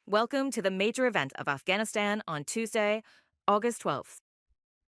Welcome to the major event of Afghanistan on Tuesday, August 12th.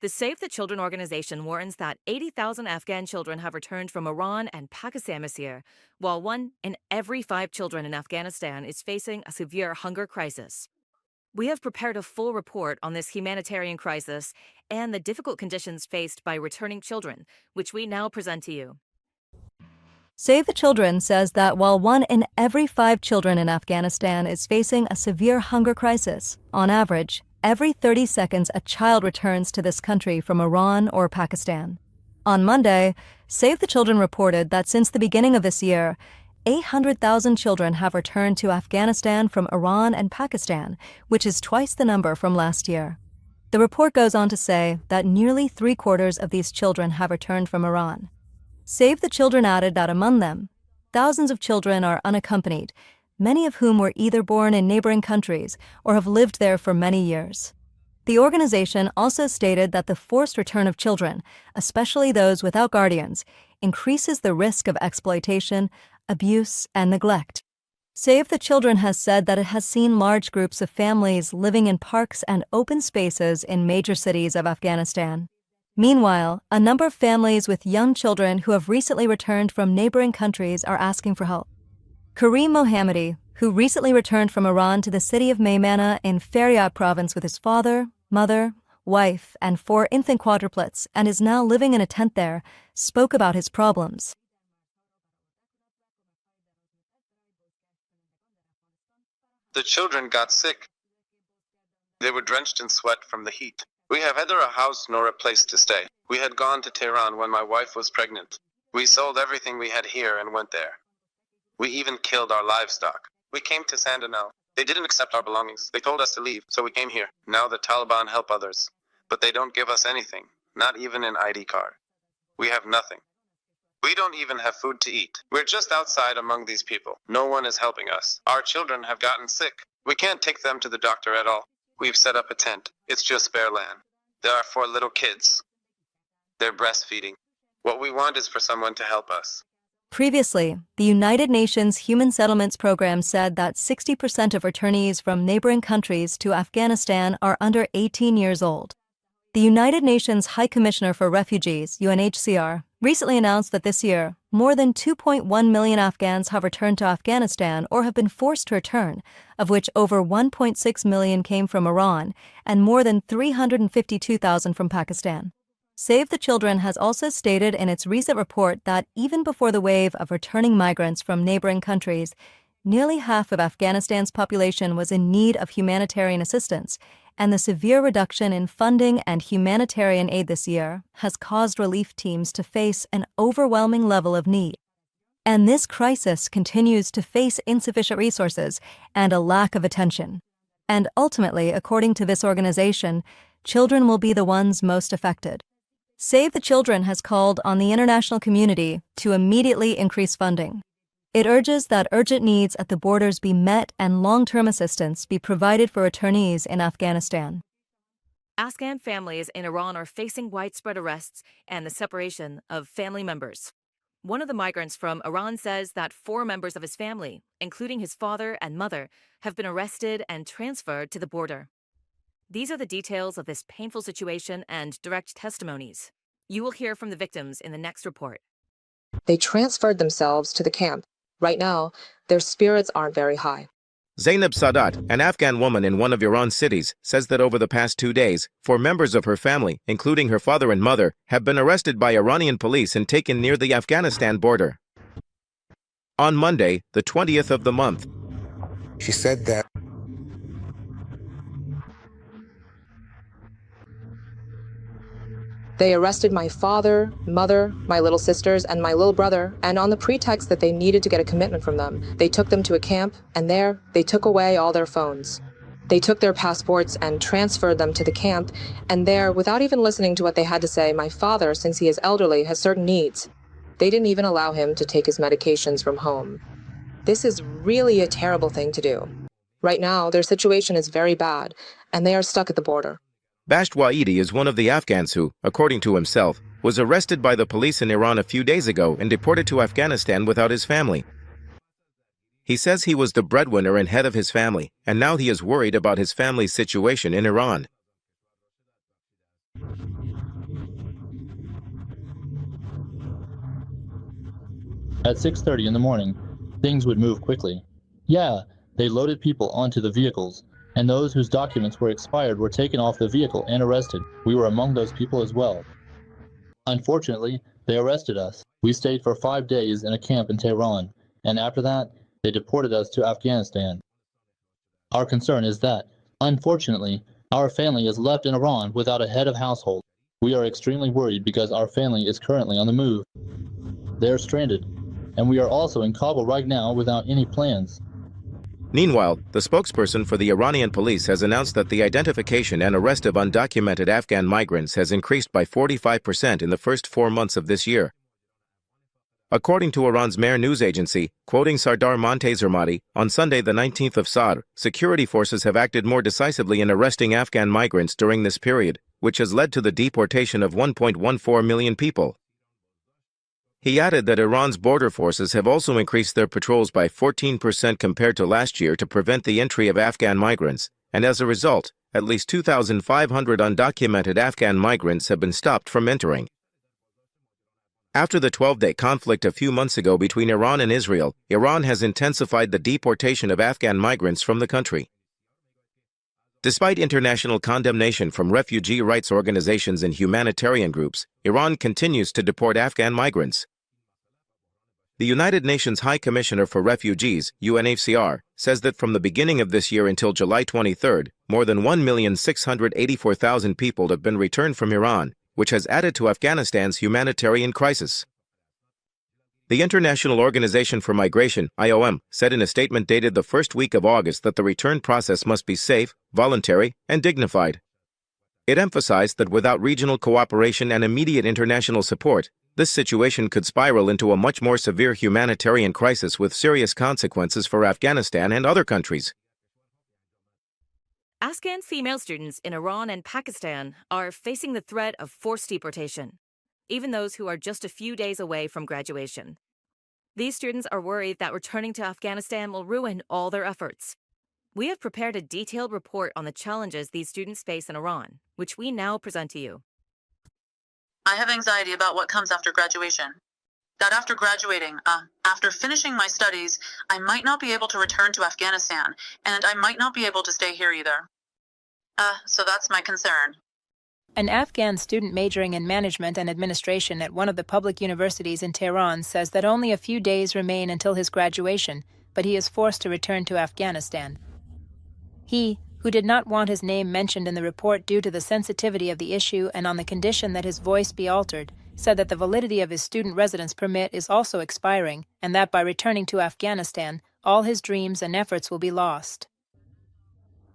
The Save the Children organization warns that 80,000 Afghan children have returned from Iran and Pakistan this year, while 1 in every 5 children in Afghanistan is facing a severe hunger crisis. We have prepared a full report on this humanitarian crisis and the difficult conditions faced by returning children, which we now present to you. Save the Children says that while 1 in every 5 children in Afghanistan is facing a severe hunger crisis, on average, every 30 seconds a child returns to this country from Iran or Pakistan. On Monday, Save the Children reported that since the beginning of this year, 800,000 children have returned to Afghanistan from Iran and Pakistan, which is twice the number from last year. The report goes on to say that nearly 3/4 of these children have returned from Iran. Save the Children added that among them, thousands of children are unaccompanied, many of whom were either born in neighboring countries or have lived there for many years. The organization also stated that the forced return of children, especially those without guardians, increases the risk of exploitation, abuse, and neglect. Save the Children has said that it has seen large groups of families living in parks and open spaces in major cities of Afghanistan. Meanwhile, a number of families with young children who have recently returned from neighboring countries are asking for help. Kareem Mohammadi, who recently returned from Iran to the city of Maymana in Faryab province with his father, mother, wife, and 4 infant quadruplets and is now living in a tent there, spoke about his problems. The children got sick. They were drenched in sweat from the heat. We have neither a house nor a place to stay. We had gone to Tehran when my wife was pregnant. We sold everything we had here and went there. We even killed our livestock. We came to Sandanal. They didn't accept our belongings. They told us to leave, so we came here. Now the Taliban help others, but they don't give us anything, not even an ID card. We have nothing. We don't even have food to eat. We're just outside among these people. No one is helping us. Our children have gotten sick. We can't take them to the doctor at all. We've set up a tent. It's just bare land. There are 4 little kids. They're breastfeeding. What we want is for someone to help us. Previously, the United Nations Human Settlements Program said that 60% of returnees from neighboring countries to Afghanistan are under 18 years old. The United Nations High Commissioner for Refugees, UNHCR, recently announced that this year, more than 2.1 million Afghans have returned to Afghanistan or have been forced to return, of which over 1.6 million came from Iran and more than 352,000 from Pakistan. Save the Children has also stated in its recent report that even before the wave of returning migrants from neighboring countries, nearly half of Afghanistan's population was in need of humanitarian assistance, and the severe reduction in funding and humanitarian aid this year has caused relief teams to face an overwhelming level of need. And this crisis continues to face insufficient resources and a lack of attention. And ultimately, according to this organization, children will be the ones most affected. Save the Children has called on the international community to immediately increase funding. It urges that urgent needs at the borders be met and long-term assistance be provided for returnees in Afghanistan. Afghan families in Iran are facing widespread arrests and the separation of family members. One of the migrants from Iran says that 4 members of his family, including his father and mother, have been arrested and transferred to the border. These are the details of this painful situation and direct testimonies. You will hear from the victims in the next report. They transferred themselves to the camp. Right now, their spirits aren't very high. Zainab Sadat, an Afghan woman in one of Iran's cities, says that over the past 2 days, 4 members of her family, including her father and mother, have been arrested by Iranian police and taken near the Afghanistan border. On Monday, the 20th of the month, she said that they arrested my father, mother, my little sisters, and my little brother, and on the pretext that they needed to get a commitment from them, they took them to a camp, and there, they took away all their phones. They took their passports and transferred them to the camp, and there, without even listening to what they had to say, my father, since he is elderly, has certain needs. They didn't even allow him to take his medications from home. This is really a terrible thing to do. Right now, their situation is very bad, and they are stuck at the border. Basht Waidi is one of the Afghans who, according to himself, was arrested by the police in Iran a few days ago and deported to Afghanistan without his family. He says he was the breadwinner and head of his family, and now he is worried about his family's situation in Iran. At 6:30 in the morning, things would move quickly. Yeah, they loaded people onto the vehicles, and those whose documents were expired were taken off the vehicle and arrested. We were among those people as well. Unfortunately, they arrested us. We stayed for 5 days in a camp in Tehran, and after that, they deported us to Afghanistan. Our concern is that, unfortunately, our family is left in Iran without a head of household. We are extremely worried because our family is currently on the move. They are stranded, and we are also in Kabul right now without any plans. Meanwhile, the spokesperson for the Iranian police has announced that the identification and arrest of undocumented Afghan migrants has increased by 45% in the first 4 months of this year. According to Iran's Mehr news agency, quoting Sardar Montazermadi, on Sunday the 19th of Sadr, security forces have acted more decisively in arresting Afghan migrants during this period, which has led to the deportation of 1.14 million people. He added that Iran's border forces have also increased their patrols by 14% compared to last year to prevent the entry of Afghan migrants, and as a result, at least 2,500 undocumented Afghan migrants have been stopped from entering. After the 12-day conflict a few months ago between Iran and Israel, Iran has intensified the deportation of Afghan migrants from the country. Despite international condemnation from refugee rights organizations and humanitarian groups, Iran continues to deport Afghan migrants. The United Nations High Commissioner for Refugees, UNHCR, says that from the beginning of this year until July 23, more than 1,684,000 people have been returned from Iran, which has added to Afghanistan's humanitarian crisis. The International Organization for Migration, IOM, said in a statement dated the first week of August that the return process must be safe, voluntary, and dignified. It emphasized that without regional cooperation and immediate international support, this situation could spiral into a much more severe humanitarian crisis with serious consequences for Afghanistan and other countries. Afghan female students in Iran and Pakistan are facing the threat of forced deportation, even those who are just a few days away from graduation. These students are worried that returning to Afghanistan will ruin all their efforts. We have prepared a detailed report on the challenges these students face in Iran, which we now present to you. I have anxiety about what comes after graduation. That after graduating, after finishing my studies, I might not be able to return to Afghanistan, and I might not be able to stay here either. So that's my concern. An Afghan student majoring in management and administration at one of the public universities in Tehran says that only a few days remain until his graduation, but he is forced to return to Afghanistan. He, who did not want his name mentioned in the report due to the sensitivity of the issue and on the condition that his voice be altered, said that the validity of his student residence permit is also expiring and that by returning to Afghanistan, all his dreams and efforts will be lost.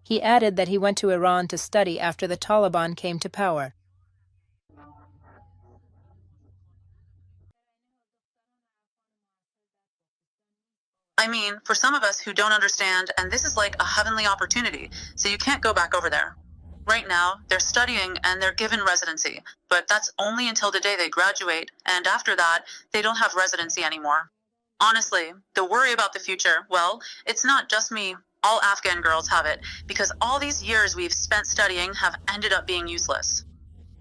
He added that he went to Iran to study after the Taliban came to power. I mean, for some of us who don't understand, and this is like a heavenly opportunity, so you can't go back over there. Right now, they're studying and they're given residency, but that's only until the day they graduate, and after that, they don't have residency anymore. Honestly, the worry about the future, well, it's not just me. All Afghan girls have it, because all these years we've spent studying have ended up being useless.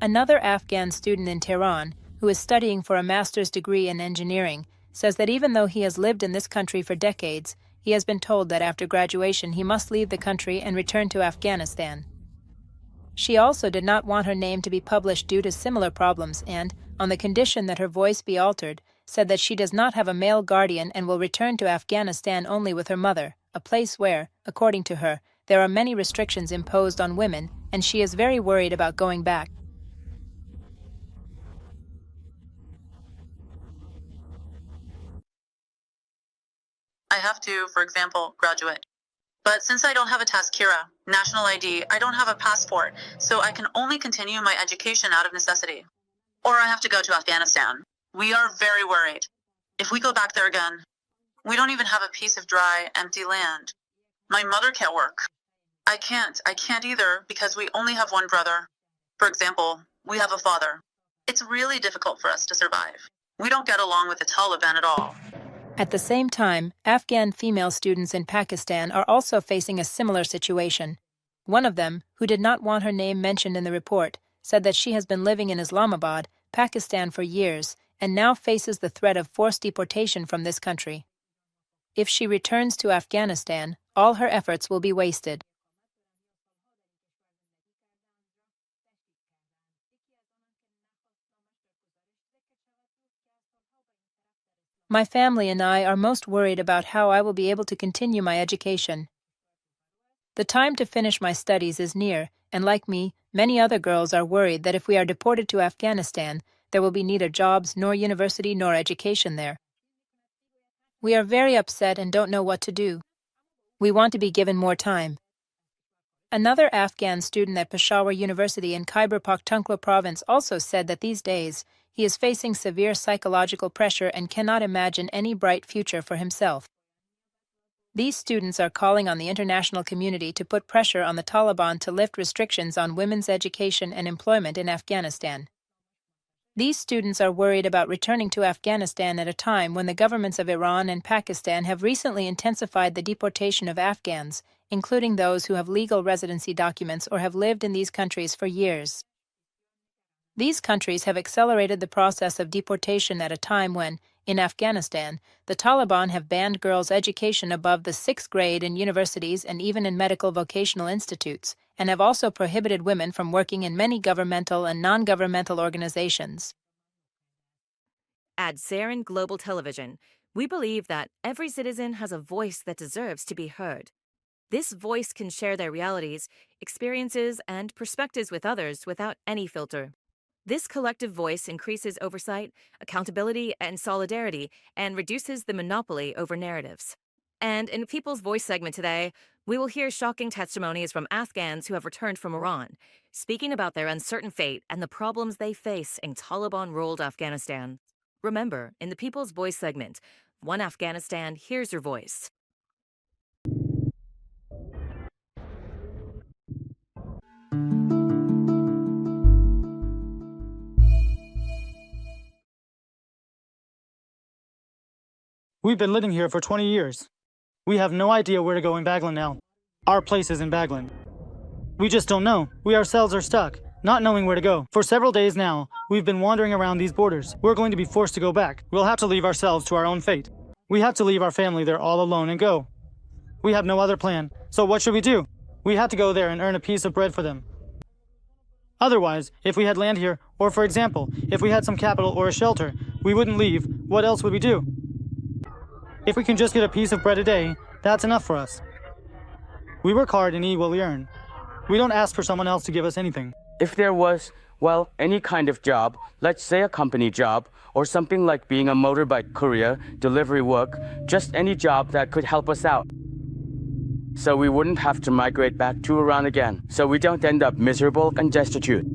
Another Afghan student in Tehran, who is studying for a master's degree in engineering, says that even though he has lived in this country for decades, he has been told that after graduation he must leave the country and return to Afghanistan. She also did not want her name to be published due to similar problems and, on the condition that her voice be altered, said that she does not have a male guardian and will return to Afghanistan only with her mother, a place where, according to her, there are many restrictions imposed on women, and she is very worried about going back. I have to, for example, graduate. But since I don't have a Tazkira, national ID, I don't have a passport, so I can only continue my education out of necessity. Or I have to go to Afghanistan. We are very worried. If we go back there again, we don't even have a piece of dry, empty land. My mother can't work. I can't either because we only have one brother. For example, we have a father. It's really difficult for us to survive. We don't get along with the Taliban at all. At the same time, Afghan female students in Pakistan are also facing a similar situation. One of them, who did not want her name mentioned in the report, said that she has been living in Islamabad, Pakistan for years, and now faces the threat of forced deportation from this country. If she returns to Afghanistan, all her efforts will be wasted. My family and I are most worried about how I will be able to continue my education. The time to finish my studies is near, and like me, many other girls are worried that if we are deported to Afghanistan, there will be neither jobs, nor university, nor education there. We are very upset and don't know what to do. We want to be given more time. Another Afghan student at Peshawar University in Khyber Pakhtunkhwa province also said that these days, he is facing severe psychological pressure and cannot imagine any bright future for himself. These students are calling on the international community to put pressure on the Taliban to lift restrictions on women's education and employment in Afghanistan. These students are worried about returning to Afghanistan at a time when the governments of Iran and Pakistan have recently intensified the deportation of Afghans, including those who have legal residency documents or have lived in these countries for years. These countries have accelerated the process of deportation at a time when, in Afghanistan, the Taliban have banned girls' education above the 6th grade in universities and even in medical vocational institutes, and have also prohibited women from working in many governmental and non-governmental organizations. At Zarin Global Television, we believe that every citizen has a voice that deserves to be heard. This voice can share their realities, experiences, and perspectives with others without any filter. This collective voice increases oversight, accountability, and solidarity, and reduces the monopoly over narratives. And in People's Voice segment today, we will hear shocking testimonies from Afghans who have returned from Iran, speaking about their uncertain fate and the problems they face in Taliban-ruled Afghanistan. Remember, in the People's Voice segment, One Afghanistan hears your voice. We've been living here for 20 years. We have no idea where to go in Baglan now. Our place is in Baglan. We just don't know. We ourselves are stuck, not knowing where to go. For several days now, we've been wandering around these borders. We're going to be forced to go back. We'll have to leave ourselves to our own fate. We have to leave our family there all alone and go. We have no other plan. So what should we do? We have to go there and earn a piece of bread for them. Otherwise, if we had land here, or for example, if we had some capital or a shelter, we wouldn't leave. What else would we do? If we can just get a piece of bread a day, that's enough for us. We work hard and eat what we earn. We don't ask for someone else to give us anything. If there was, well, any kind of job, let's say a company job, or something like being a motorbike courier, delivery work, just any job that could help us out. So we wouldn't have to migrate back to Iran again, so we don't end up miserable and destitute.